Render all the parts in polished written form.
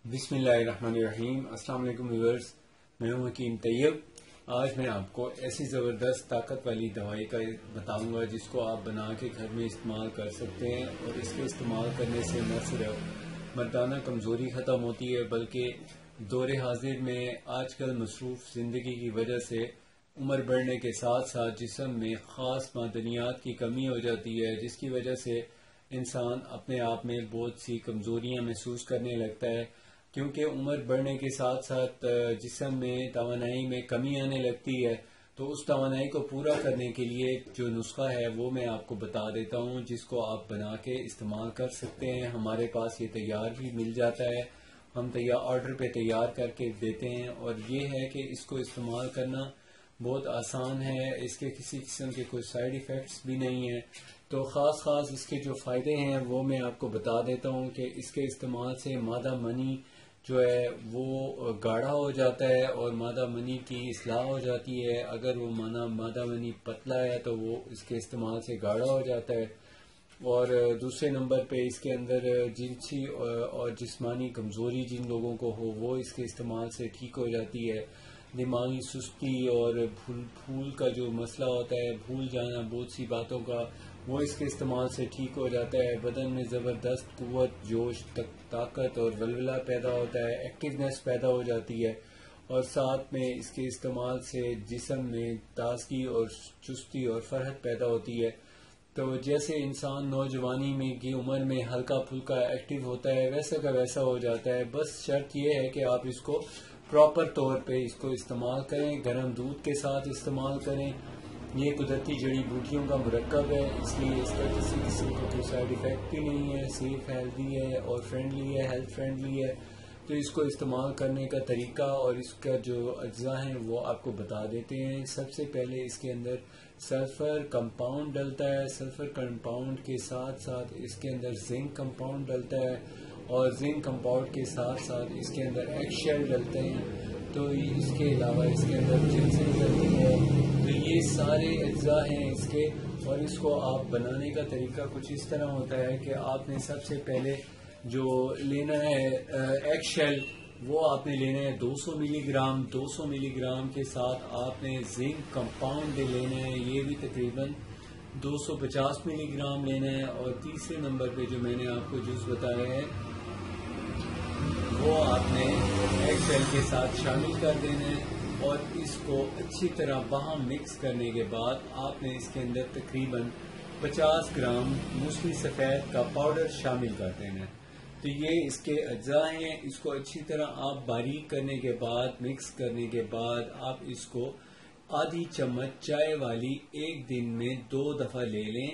بسم اللہ الرحمن الرحیم۔ السلام علیکم ویورز، میں ہوں حکیم طیب۔ آج میں آپ کو ایسی زبردست طاقت والی دوائی کا بتاؤں گا جس کو آپ بنا کے گھر میں استعمال کر سکتے ہیں، اور اس کے استعمال کرنے سے نہ صرف مردانہ کمزوری ختم ہوتی ہے بلکہ دور حاضر میں آج کل مصروف زندگی کی وجہ سے عمر بڑھنے کے ساتھ ساتھ جسم میں خاص معدنیات کی کمی ہو جاتی ہے، جس کی وجہ سے انسان اپنے آپ میں بہت سی کمزوریاں محسوس کرنے لگتا ہے، کیونکہ عمر بڑھنے کے ساتھ ساتھ جسم میں توانائی میں کمی آنے لگتی ہے۔ تو اس توانائی کو پورا کرنے کے لیے جو نسخہ ہے وہ میں آپ کو بتا دیتا ہوں، جس کو آپ بنا کے استعمال کر سکتے ہیں۔ ہمارے پاس یہ تیار بھی مل جاتا ہے، ہم آرڈر پہ تیار کر کے دیتے ہیں، اور یہ ہے کہ اس کو استعمال کرنا بہت آسان ہے، اس کے کسی قسم کے کوئی سائیڈ ایفیکٹس بھی نہیں ہیں۔ تو خاص اس کے جو فائدے ہیں وہ میں آپ کو بتا دیتا ہوں کہ اس کے استعمال سے مادہ منی جو ہے وہ گاڑھا ہو جاتا ہے اور مادہ منی کی اصلاح ہو جاتی ہے۔ اگر وہ مادہ منی پتلا ہے تو وہ اس کے استعمال سے گاڑھا ہو جاتا ہے، اور دوسرے نمبر پہ اس کے اندر جنسی اور جسمانی کمزوری جن لوگوں کو ہو وہ اس کے استعمال سے ٹھیک ہو جاتی ہے۔ دماغی سستی اور بھول کا جو مسئلہ ہوتا ہے، بھول جانا بہت سی باتوں کا، وہ اس کے استعمال سے ٹھیک ہو جاتا ہے۔ بدن میں زبردست قوت، جوش، طاقت اور ولولہ پیدا ہوتا ہے، ایکٹیونیس پیدا ہو جاتی ہے، اور ساتھ میں اس کے استعمال سے جسم میں تازگی اور چستی اور فرحت پیدا ہوتی ہے۔ تو جیسے انسان نوجوانی میں کی عمر میں ہلکا پھلکا ایکٹیو ہوتا ہے، ویسا کا ویسا ہو جاتا ہے۔ بس شرط یہ ہے کہ آپ اس کو پراپر طور پہ اس کو استعمال کریں، گرم دودھ کے ساتھ استعمال کریں۔ یہ قدرتی جڑی بوٹیوں کا مرکب ہے، اس لیے اس کا کسی قسم کا کوئی سائیڈ ایفیکٹ بھی نہیں ہے، سیف، ہیلدی ہے اور فرینڈلی ہے، ہیلتھ فرینڈلی ہے۔ تو اس کو استعمال کرنے کا طریقہ اور اس کا جو اجزاء ہیں وہ آپ کو بتا دیتے ہیں۔ سب سے پہلے اس کے اندر سلفر کمپاؤنڈ ڈلتا ہے، سلفر کمپاؤنڈ کے ساتھ ساتھ اس کے اندر زنک کمپاؤنڈ ڈلتا ہے، اور زنک کمپاؤنڈ کے ساتھ ساتھ اس کے اندر ایگ شیل ڈلتے ہیں۔ تو اس کے علاوہ اس کے اندر جنسن ڈلتی ہے۔ تو یہ سارے اجزاء ہیں اس کے، اور اس کو آپ بنانے کا طریقہ کچھ اس طرح ہوتا ہے کہ آپ نے سب سے پہلے جو لینا ہے ایگ شیل، وہ آپ نے لینا ہے 200 ملی گرام۔ 200 ملی گرام کے ساتھ آپ نے زنک کمپاؤنڈ لینا ہے، یہ بھی تقریباً 250 ملی گرام لینا ہے، اور تیسرے نمبر پہ جو میں نے آپ کو جز بتایا ہے وہ آپ نے ایگ شیل کے ساتھ شامل کر دینا ہے، اور اس کو اچھی طرح باہم مکس کرنے کے بعد آپ نے اس کے اندر تقریباً 50 گرام موسلی سفید کا پاؤڈر شامل کر دینا ہے۔ تو یہ اس کے اجزاء ہیں۔ اس کو اچھی طرح آپ باریک کرنے کے بعد، مکس کرنے کے بعد، آپ اس کو آدھی چمچ چائے والی ایک دن میں 2 دفعہ لے لیں،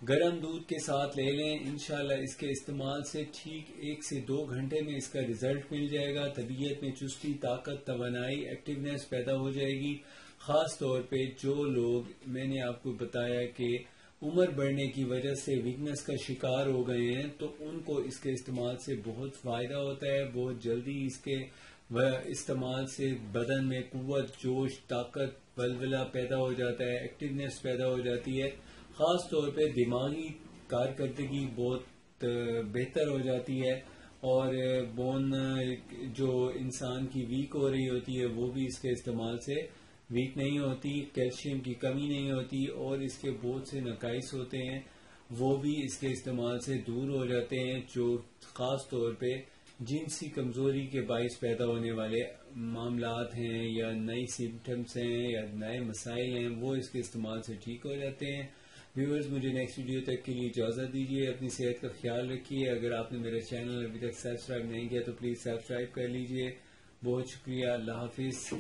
گرم دودھ کے ساتھ لے لیں۔ انشاءاللہ اس کے استعمال سے ٹھیک 1 سے 2 گھنٹے میں اس کا رزلٹ مل جائے گا۔ طبیعت میں چستی، طاقت، توانائی، ایکٹیونیس پیدا ہو جائے گی۔ خاص طور پہ جو لوگ، میں نے آپ کو بتایا کہ عمر بڑھنے کی وجہ سے ویکنس کا شکار ہو گئے ہیں، تو ان کو اس کے استعمال سے بہت فائدہ ہوتا ہے۔ بہت جلدی اس کے استعمال سے بدن میں قوت، جوش، طاقت، ولولہ پیدا ہو جاتا ہے، ایکٹیونیس پیدا ہو جاتی ہے۔ خاص طور پہ دماغی کارکردگی بہت بہتر ہو جاتی ہے، اور بون جو انسان کی ویک ہو رہی ہوتی ہے وہ بھی اس کے استعمال سے ویک نہیں ہوتی، کیلشیم کی کمی نہیں ہوتی، اور اس کے بہت سے نقائص ہوتے ہیں وہ بھی اس کے استعمال سے دور ہو جاتے ہیں، جو خاص طور پہ جنسی کمزوری کے باعث پیدا ہونے والے معاملات ہیں یا نئی سمپٹمز ہیں یا نئے مسائل ہیں، وہ اس کے استعمال سے ٹھیک ہو جاتے ہیں۔ ویورز، مجھے نیکسٹ ویڈیو تک کے لیے اجازت دیجیے، اپنی صحت کا خیال رکھیے۔ اگر آپ نے میرا چینل ابھی تک سبسکرائب نہیں کیا تو پلیز سبسکرائب کر لیجیے۔ بہت شکریہ، اللہ حافظ۔